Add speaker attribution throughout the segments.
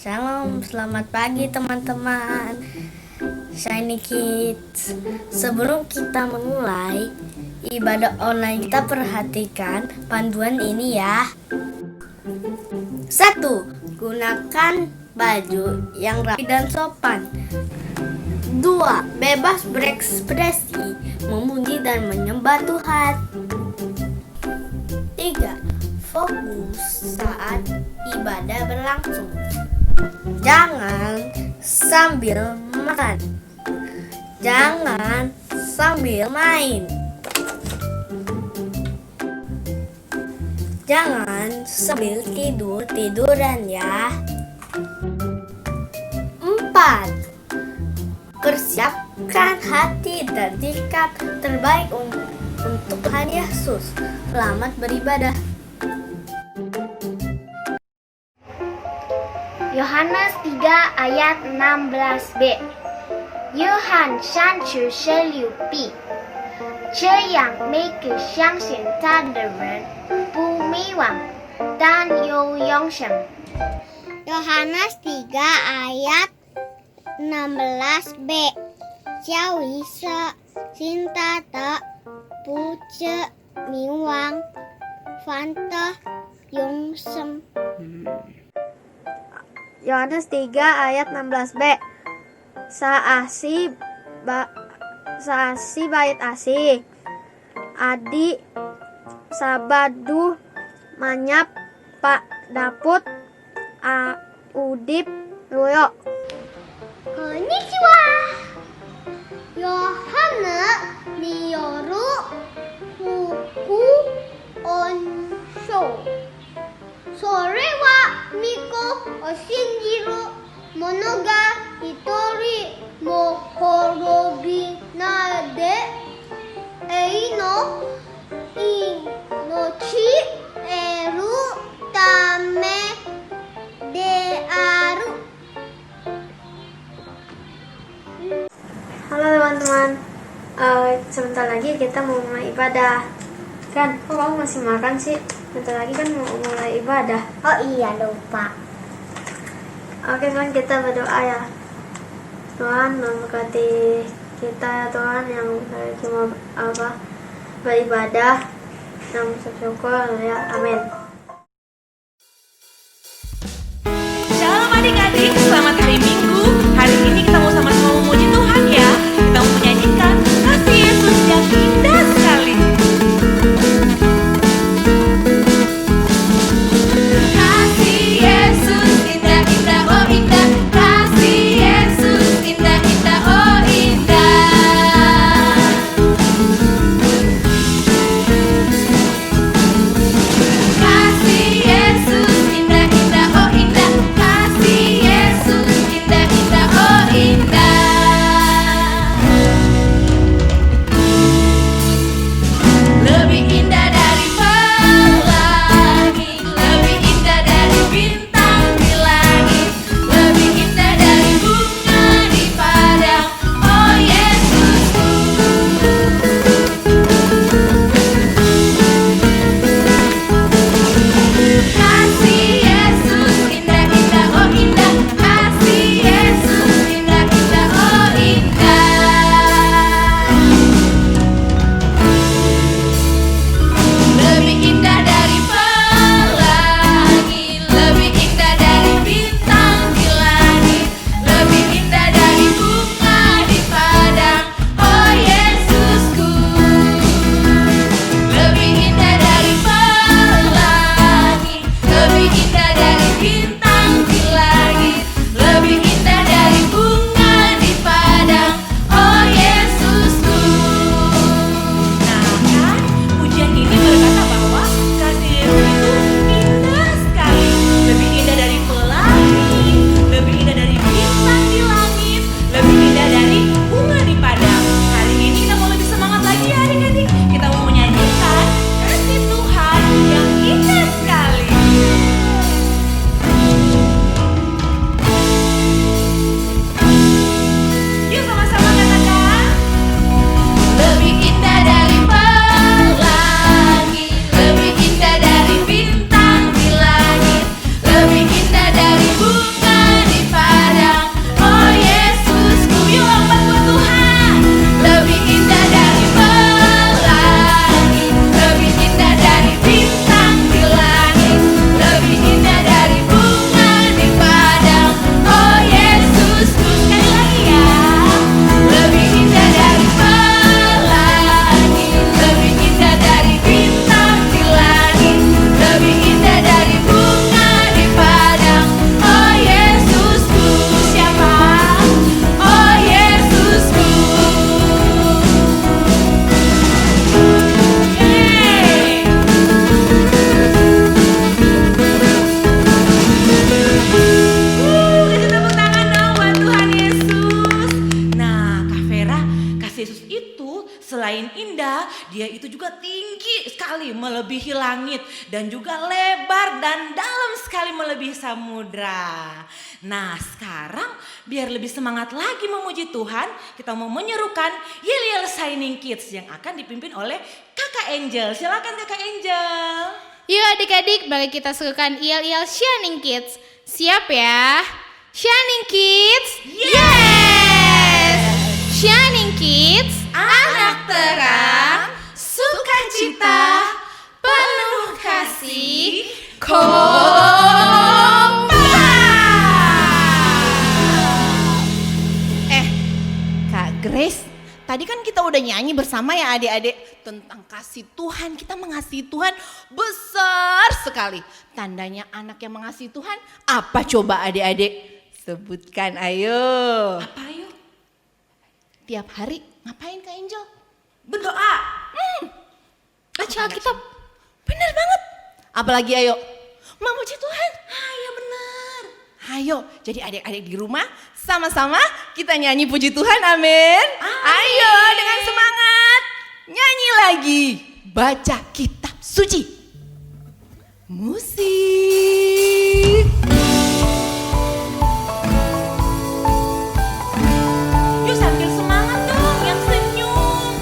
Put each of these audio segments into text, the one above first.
Speaker 1: Shalom, selamat pagi teman-teman Shiny Kids. Sebelum kita memulai ibadah online, kita perhatikan panduan ini ya. 1. Gunakan baju yang rapi dan sopan. 2. Bebas berekspresi, memuji dan menyembah Tuhan. 3. Fokus saat ibadah berlangsung. Jangan sambil makan. Jangan sambil main. Jangan sambil tiduran ya. 4. Persiapkan hati dan sikap terbaik untuk Tuhan Yesus. Selamat beribadah.
Speaker 2: Yohanes 3 ayat 16b. 约翰3章16b，这样每个相信他的人不迷惘，但有永生。Yohanes 3 ayat 16b， 教育信他的不致迷惘，反得永生。
Speaker 3: Yohanes 3 ayat 16b. Saasi bait asih. Adi sabadu manyap pak daput udip luyo.
Speaker 2: Konnichiwa. Yohane ni yoru fuku onsho. Sore wa miko oshinjiru mono ga hitori mo korobinade ei no inochi eru tame de aru.
Speaker 3: Halo teman-teman, sebentar lagi kita mau mulai ibadah. Kan, kok kamu masih makan sih? Sebentar lagi kan mau mulai ibadah.
Speaker 2: Oh iya, lupa.
Speaker 3: Oke, sekarang kita berdoa ya. Tuhan memberkati kita ya Tuhan, yang lagi mau beribadah, yang bersyukur ya. Amin.
Speaker 4: Shalom adik-adik, selamat hari Minggu. Hari ini kita mau sama-sama memuji Tuhan ya. Kita mau menyanyikan kasih Yesus yang indah sekali. Kasih Yesus indah, indah, oh indah. Kasih Yesus indah, indah, oh indah. selain indah, dia itu juga tinggi sekali melebihi langit dan juga lebar dan dalam sekali melebihi samudra. Nah, sekarang biar lebih semangat lagi memuji Tuhan, kita mau menyerukan Yel Yel Shining Kids yang akan dipimpin oleh Kakak Angel. Silakan Kakak Angel.
Speaker 5: Yuk adik-adik, mari kita serukan Yel-Yel Shining Kids. Siap ya? Shining Kids, yes! Shining Kids,
Speaker 4: Anak terang, sukacita, penuh kasih, kompak.
Speaker 6: Kak Grace, tadi kan kita udah nyanyi bersama ya adik-adik tentang kasih Tuhan. Kita mengasihi Tuhan besar sekali. Tandanya anak yang mengasihi Tuhan apa coba adik-adik? Sebutkan ayo.
Speaker 4: Apa yuk?
Speaker 6: Tiap hari ngapain Kak Angel?
Speaker 4: Berdoa.
Speaker 6: Baca Alkitab. Bener banget. Apalagi ayo? Memuji Tuhan.
Speaker 4: Ayo benar.
Speaker 6: Ayo, jadi adik-adik di rumah sama-sama kita nyanyi puji Tuhan, amin. Ayo dengan semangat, nyanyi lagi, baca kitab suci. Musik.
Speaker 4: Yuk sambil semangat dong, yang senyum.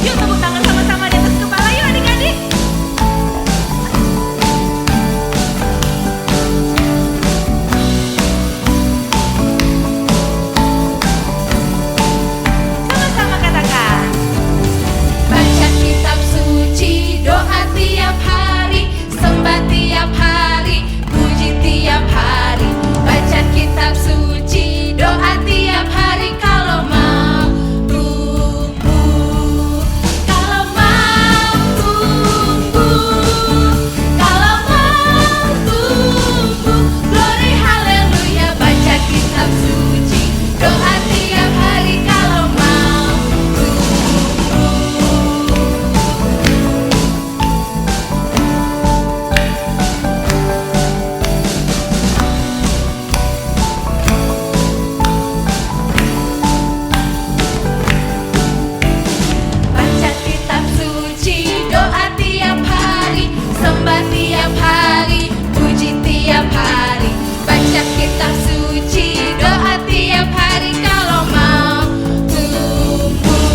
Speaker 4: Yuk tepuk tangan sama-sama di atas kepala yuk adik-adik. Sama-sama katakan.
Speaker 5: baca kitab suci, doa tiap hari, sembah tiap hari, puji tiap hari. Baca kitab suci, doa tiap hari, kalau mau tumbuh, kalau mau tumbuh, kalau mau tumbuh. Glory haleluya, baca kitab suci, doa tiap hari, kalau mau baca kitab suci, doa tiap hari, sembah tiap hari, puji tiap hari. Baca kitab suci, doa tiap hari, kalau mau tumbuh,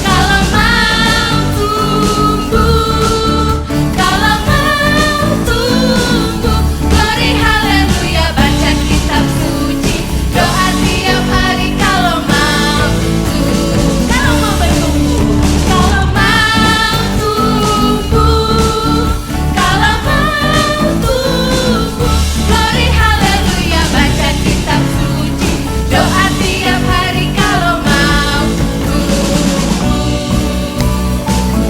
Speaker 5: kalau mau tumbuh, kalau mau tumbuh. Glory haleluya, baca kitab suci, doa tiap hari, kalau mau tumbuh, kalau mau bertumbuh, kalau mau tumbuh, kalau mau tumbuh. Glory haleluya, baca kitab suci, doa tiap hari, kalau mau tumbuh.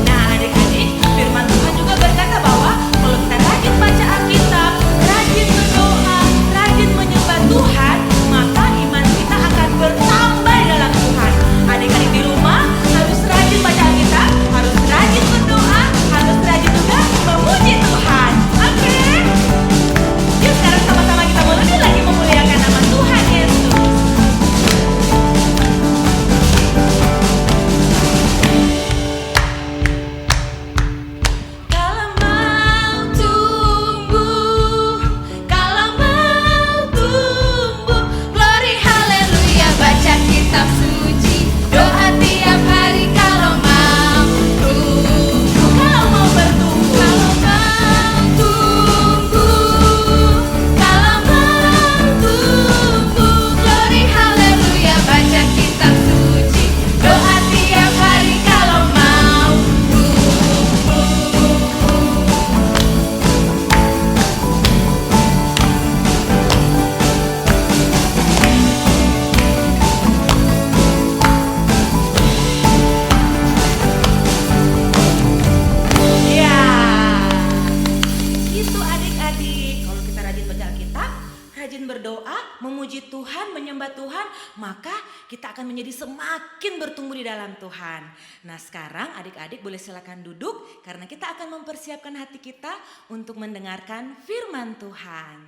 Speaker 4: Nah adik-adik, firman Tuhan juga berkata bahwa kalau kita rajin baca Alkitab, rajin berdoa, rajin menyembah Tuhan, maka iman kita akan bertambah di dalam Tuhan. Adik-adik di rumah harus rajin baca Alkitab, harus rajin berdoa, harus rajin juga memuji Tuhan. Oke? Yuk sekarang sama-sama kita mau lebih lagi memuliakan nama Tuhan Yesus.
Speaker 5: Kalau mau tumbuh, kalau mau tumbuh, glory haleluya, baca kitab suci, doa tiap hari, kalau mau tumbuh, kalau mau bertumbuh, kalau mau tumbuh, kalau mau tumbuh, glory haleluya, baca kitab suci, doa tiap hari, kalau mau
Speaker 4: Ya, itu adik-adik. Kalau kita rajin baca Alkitab, rajin berdoa, memuji Tuhan, menyembah Tuhan, maka kita akan menjadi semakin bertumbuh di dalam Tuhan. Nah sekarang adik-adik boleh silakan duduk karena kita akan mempersiapkan hati kita untuk mendengarkan firman Tuhan.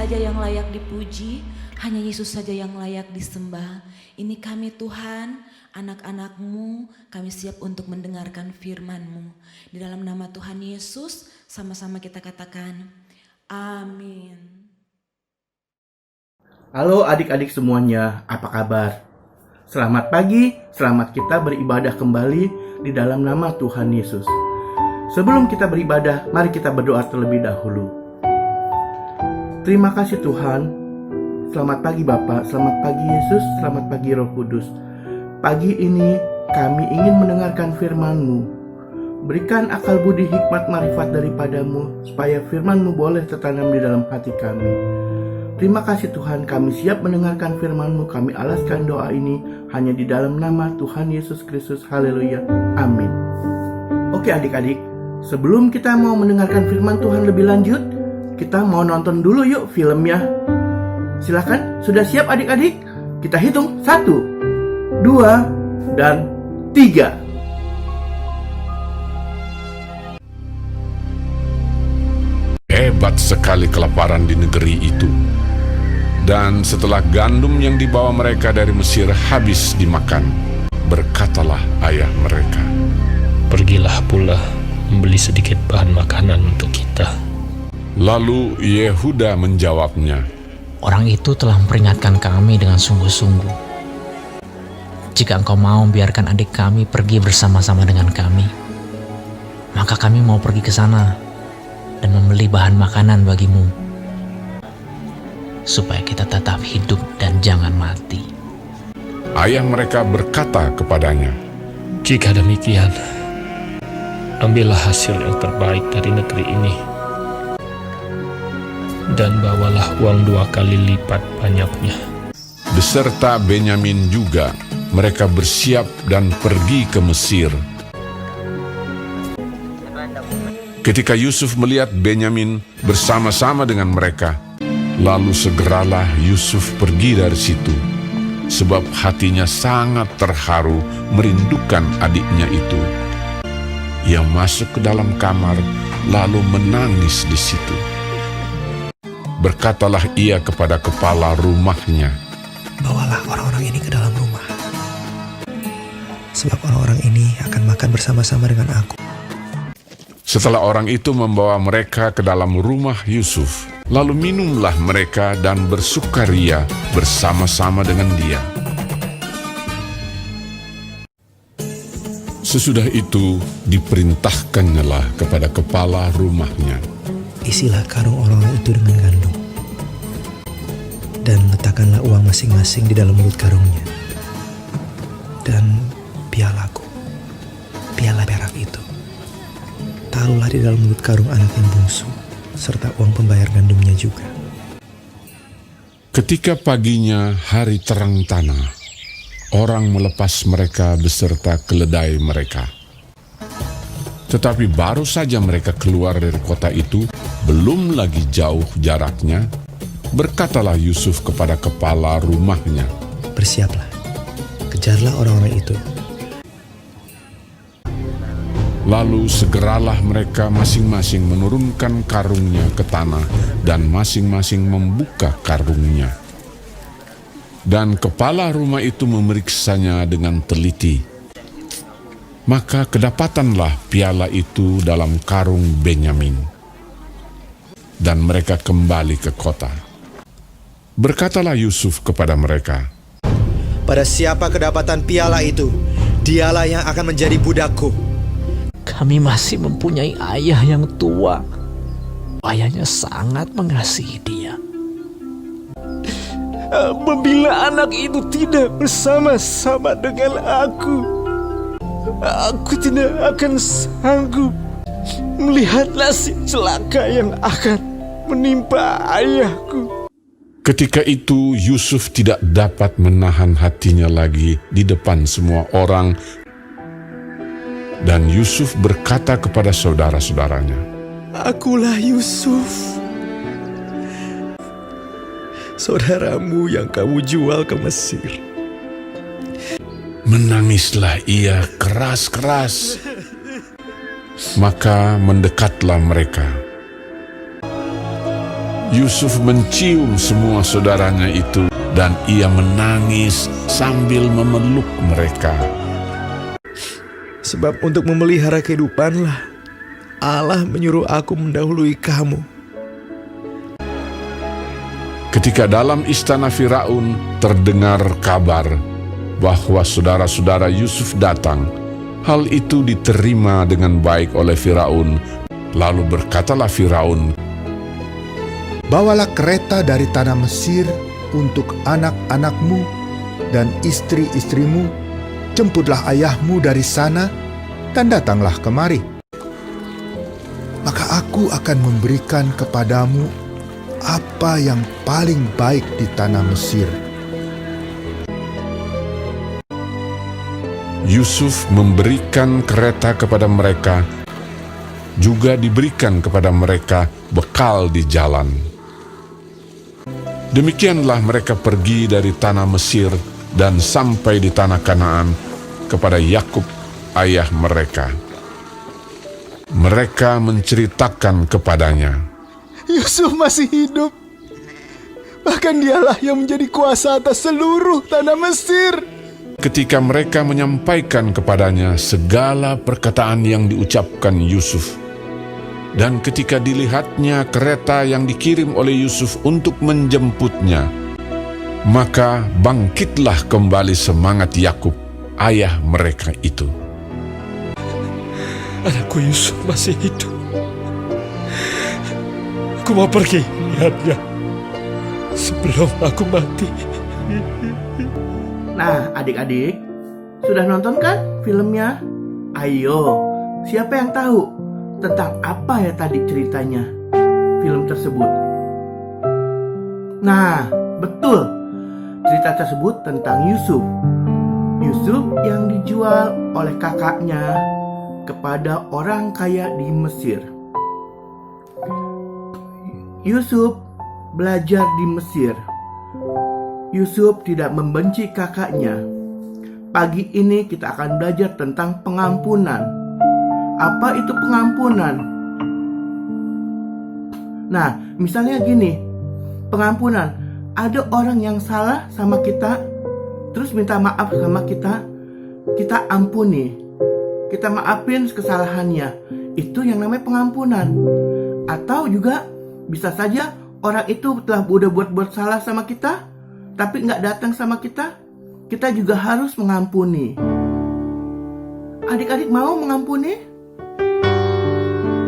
Speaker 4: saja yang layak dipuji, hanya Yesus saja yang layak disembah. Ini kami Tuhan, anak-anak-Mu, kami siap untuk mendengarkan firman-Mu. Di dalam nama Tuhan Yesus, sama-sama kita katakan, amin.
Speaker 7: Halo adik-adik semuanya, apa kabar? Selamat pagi, selamat kita beribadah kembali di dalam nama Tuhan Yesus. Sebelum kita beribadah, mari kita berdoa terlebih dahulu. Terima kasih Tuhan. Selamat pagi Bapak, selamat pagi Yesus, selamat pagi Roh Kudus. Pagi ini kami ingin mendengarkan firman-Mu. Berikan akal budi hikmat marifat daripada-Mu, supaya firman-Mu boleh tertanam di dalam hati kami. Terima kasih Tuhan, kami siap mendengarkan firman-Mu. Kami alaskan doa ini hanya di dalam nama Tuhan Yesus Kristus. Haleluya, amin. Oke adik-adik, sebelum kita mau mendengarkan firman Tuhan lebih lanjut, kita mau nonton dulu yuk filmnya. Silakan, sudah siap adik-adik? Kita hitung 1, 2, dan 3.
Speaker 8: Hebat sekali kelaparan di negeri itu. Dan setelah gandum yang dibawa mereka dari Mesir habis dimakan, berkatalah ayah mereka,
Speaker 9: "Pergilah pula membeli sedikit bahan makanan untuk kita."
Speaker 8: Lalu Yehuda menjawabnya,
Speaker 9: "Orang itu telah memperingatkan kami dengan sungguh-sungguh. Jika engkau mau biarkan adik kami pergi bersama-sama dengan kami, maka kami mau pergi ke sana dan membeli bahan makanan bagimu, supaya kita tetap hidup dan jangan mati."
Speaker 8: ayah mereka berkata kepadanya,
Speaker 9: "Jika demikian, ambillah hasil yang terbaik dari negeri ini, dan bawalah uang 2 kali lipat banyaknya."
Speaker 8: Beserta Benyamin juga, mereka bersiap dan pergi ke Mesir. Ketika Yusuf melihat Benyamin bersama-sama dengan mereka, lalu segeralah Yusuf pergi dari situ, sebab hatinya sangat terharu merindukan adiknya itu. Ia masuk ke dalam kamar, lalu menangis di situ. Berkatalah ia kepada kepala rumahnya,
Speaker 10: "Bawalah orang-orang ini ke dalam rumah, sebab orang-orang ini akan makan bersama-sama dengan aku."
Speaker 8: Setelah orang itu membawa mereka ke dalam rumah Yusuf, lalu minumlah mereka dan bersukaria bersama-sama dengan dia. Sesudah itu diperintahkannyalah kepada kepala rumahnya,
Speaker 10: "Isilah karung orang-orang itu dengan gandum, dan letakkanlah uang masing-masing di dalam mulut karungnya. Dan pialaku, piala perak itu, taruhlah di dalam mulut karung anak yang bungsu, serta uang pembayar gandumnya juga."
Speaker 8: Ketika paginya hari terang tanah, orang melepas mereka beserta keledai mereka. Tetapi baru saja mereka keluar dari kota itu, belum lagi jauh jaraknya, berkatalah Yusuf kepada kepala rumahnya,
Speaker 10: "Bersiaplah, kejarlah orang-orang itu."
Speaker 8: Lalu segeralah mereka masing-masing menurunkan karungnya ke tanah dan masing-masing membuka karungnya. Dan kepala rumah itu memeriksanya dengan teliti. Maka kedapatanlah piala itu dalam karung Benyamin. Dan mereka kembali ke kota. Berkatalah Yusuf kepada mereka,
Speaker 10: "Pada siapa kedapatan piala itu, dialah yang akan menjadi budakku."
Speaker 9: Kami masih mempunyai ayah yang tua. Ayahnya sangat mengasihi dia. Apabila anak itu tidak bersama-sama dengan aku tidak akan sanggup melihat nasib celaka yang akan menimpa ayahku.
Speaker 8: ketika itu Yusuf tidak dapat menahan hatinya lagi di depan semua orang. Dan Yusuf berkata kepada saudara-saudaranya,
Speaker 10: "Akulah Yusuf, saudaramu yang kamu jual ke Mesir."
Speaker 8: Menangislah ia keras-keras. Maka mendekatlah mereka. Yusuf mencium semua saudaranya itu dan ia menangis sambil memeluk mereka.
Speaker 10: Sebab untuk memelihara kehidupanlah Allah menyuruh aku mendahului kamu.
Speaker 8: Ketika dalam istana Firaun terdengar kabar bahwa saudara-saudara Yusuf datang, hal itu diterima dengan baik oleh Firaun. Lalu berkatalah Firaun,
Speaker 11: "Bawalah kereta dari tanah Mesir untuk anak-anakmu dan istri-istrimu, jemputlah ayahmu dari sana, dan datanglah kemari. Maka aku akan memberikan kepadamu apa yang paling baik di tanah Mesir."
Speaker 8: Yusuf memberikan kereta kepada mereka, juga diberikan kepada mereka bekal di jalan. Demikianlah mereka pergi dari tanah Mesir dan sampai di tanah Kanaan kepada Yakub ayah mereka. Mereka menceritakan kepadanya,
Speaker 11: Yusuf masih hidup. Bahkan dialah yang menjadi kuasa atas seluruh tanah Mesir.
Speaker 8: Ketika mereka menyampaikan kepadanya segala perkataan yang diucapkan Yusuf, dan ketika dilihatnya kereta yang dikirim oleh Yusuf untuk menjemputnya, maka bangkitlah kembali semangat Yakub, ayah mereka itu.
Speaker 10: Anakku Yusuf masih hidup. Aku mau pergi lihatnya sebelum aku mati.
Speaker 7: Nah, adik-adik, sudah nonton kan filmnya? Ayo, siapa yang tahu tentang apa ya tadi ceritanya film tersebut? Nah, betul. Cerita tersebut tentang Yusuf. Yusuf yang dijual oleh kakaknya kepada orang kaya di Mesir. Yusuf belajar di Mesir. Yusuf tidak membenci kakaknya. Pagi ini kita akan belajar tentang pengampunan. Apa itu pengampunan? Nah, misalnya gini, pengampunan. Ada orang yang salah sama kita, terus minta maaf sama kita, kita ampuni. Kita maafin kesalahannya. Itu yang namanya pengampunan. Atau juga bisa saja orang itu telah udah buat salah sama kita, tapi nggak datang sama kita, kita juga harus mengampuni. Adik-adik mau mengampuni?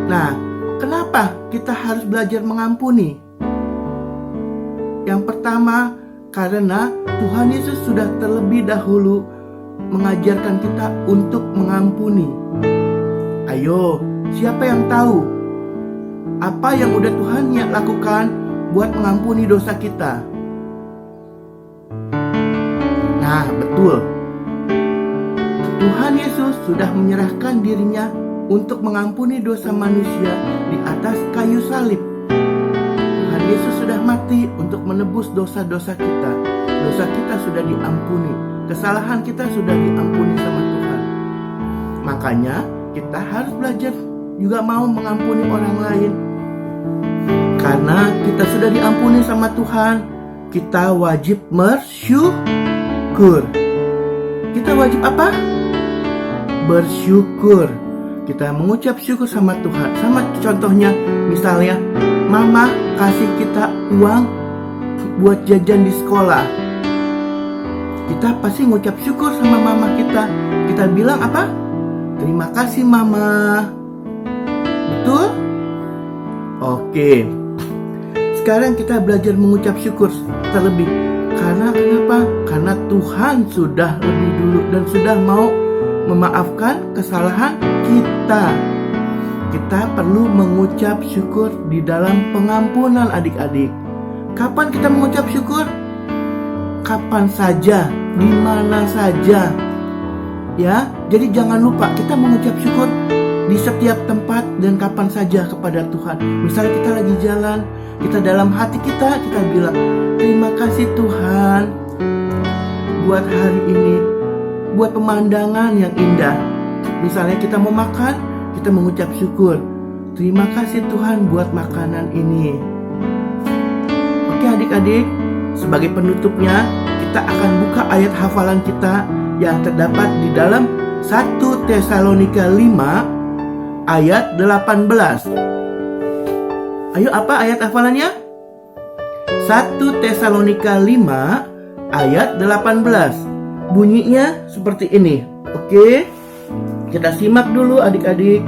Speaker 7: Nah, kenapa kita harus belajar mengampuni? Yang pertama, karena Tuhan Yesus sudah terlebih dahulu mengajarkan kita untuk mengampuni. Ayo, siapa yang tahu apa yang udah Tuhan lakukan buat mengampuni dosa kita? Nah, betul. Tuhan Yesus sudah menyerahkan dirinya untuk mengampuni dosa manusia di atas kayu salib. Tuhan Yesus sudah mati untuk menebus dosa-dosa kita. Dosa kita sudah diampuni. Kesalahan kita sudah diampuni sama Tuhan. Makanya kita harus belajar juga mau mengampuni orang lain. Karena kita sudah diampuni sama Tuhan, kita wajib bersyukur. Kita wajib apa? Bersyukur. Kita mengucap syukur sama Tuhan. Sama contohnya, misalnya mama kasih kita uang buat jajan di sekolah. Kita pasti ngucap syukur sama mama kita. Kita bilang apa? Terima kasih mama. Betul? Oke. Sekarang kita belajar mengucap syukur terlebih. Karena kenapa? Karena Tuhan sudah lebih dulu dan sudah mau memaafkan kesalahan kita. Kita perlu mengucap syukur di dalam pengampunan adik-adik. Kapan kita mengucap syukur? Kapan saja, di mana saja. Ya, jadi jangan lupa kita mengucap syukur di setiap tempat dan kapan saja kepada Tuhan. Misalnya kita lagi jalan, kita dalam hati kita bilang, terima kasih Tuhan buat hari ini, buat pemandangan yang indah. Misalnya kita mau makan, kita mengucap syukur, terima kasih Tuhan buat makanan ini. adik-adik, sebagai penutupnya kita akan buka ayat hafalan kita yang terdapat di dalam 1 Tesalonika 5 ayat 18. Ayo, apa ayat hafalannya? 1 Tesalonika 5 ayat 18. Bunyinya seperti ini. Oke, kita simak dulu adik-adik.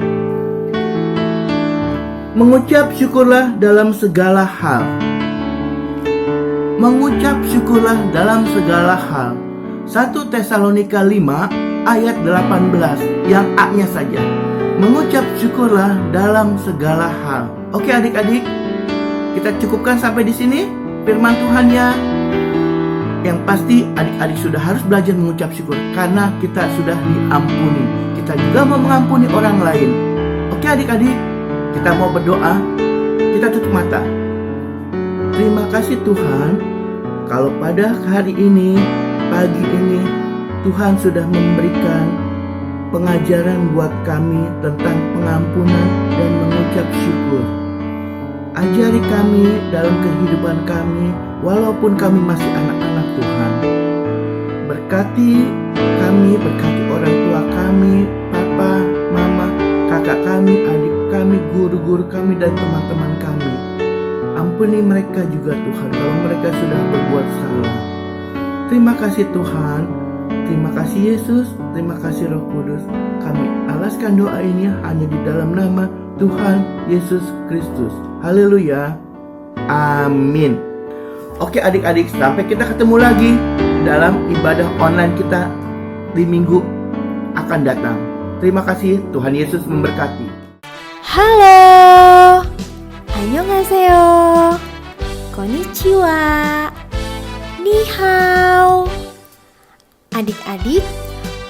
Speaker 7: Mengucap syukurlah dalam segala hal. Mengucap syukurlah dalam segala hal. 1 Tesalonika 5 ayat 18 yang A-nya saja. Mengucap syukurlah dalam segala hal. Oke adik-adik, kita cukupkan sampai di sini firman Tuhannya. Yang pasti adik-adik sudah harus belajar mengucap syukur karena kita sudah diampuni. Kita juga mau mengampuni orang lain. Oke adik-adik, kita mau berdoa. Kita tutup mata. Terima kasih Tuhan, kalau pada hari ini, pagi ini, Tuhan sudah memberikan pengajaran buat kami tentang pengampunan dan mengucap syukur. Ajari kami dalam kehidupan kami, walaupun kami masih anak-anak Tuhan. Berkati kami, berkati orang tua kami, papa, mama, kakak kami, adik kami, guru-guru kami, dan teman-teman kami. Ampuni mereka juga Tuhan kalau mereka sudah berbuat salah. Terima kasih Tuhan, terima kasih Yesus, terima kasih Roh Kudus. Kami alaskan doa ini hanya di dalam nama Tuhan Yesus Kristus. Haleluya. Amin. Oke adik-adik, sampai kita ketemu lagi dalam ibadah online kita di minggu akan datang. Terima kasih, Tuhan Yesus memberkati.
Speaker 12: Halo, annyeonghaseyo, konnichiwa, ni hao. Adik-adik,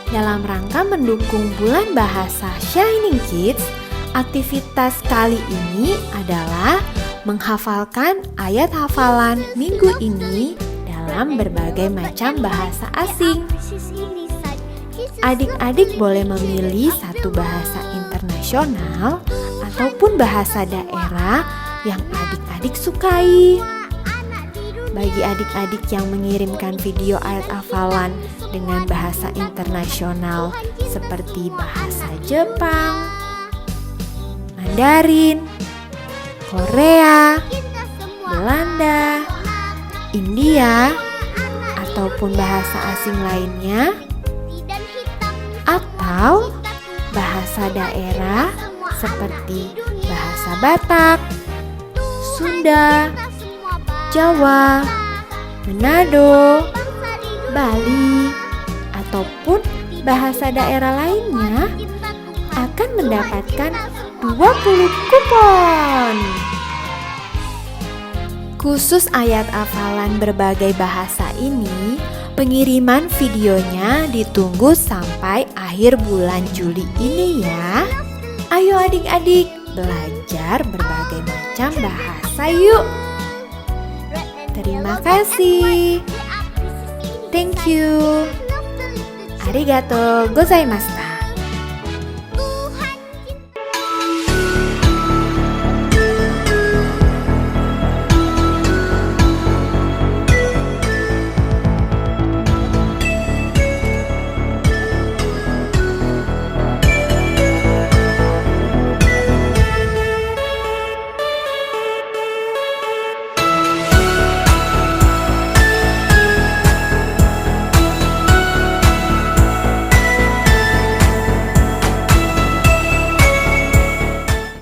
Speaker 12: dalam rangka mendukung bulan bahasa Shining Kids, aktivitas kali ini adalah menghafalkan ayat hafalan minggu ini dalam berbagai macam bahasa asing. Adik-adik boleh memilih satu bahasa internasional ataupun bahasa daerah yang adik-adik sukai. Bagi adik-adik yang mengirimkan video ayat hafalan dengan bahasa internasional seperti bahasa Jepang, Mandarin, Korea, Belanda, India, ataupun bahasa asing lainnya, atau bahasa daerah seperti bahasa Batak, Sunda, Jawa, Manado, Bali, ataupun bahasa daerah lainnya akan mendapatkan 20 kupon. Khusus ayat hafalan berbagai bahasa ini, pengiriman videonya ditunggu sampai akhir bulan Juli ini ya. Ayo adik-adik, belajar berbagai macam bahasa yuk. Terima kasih. Thank you. Arigatou gozaimashita.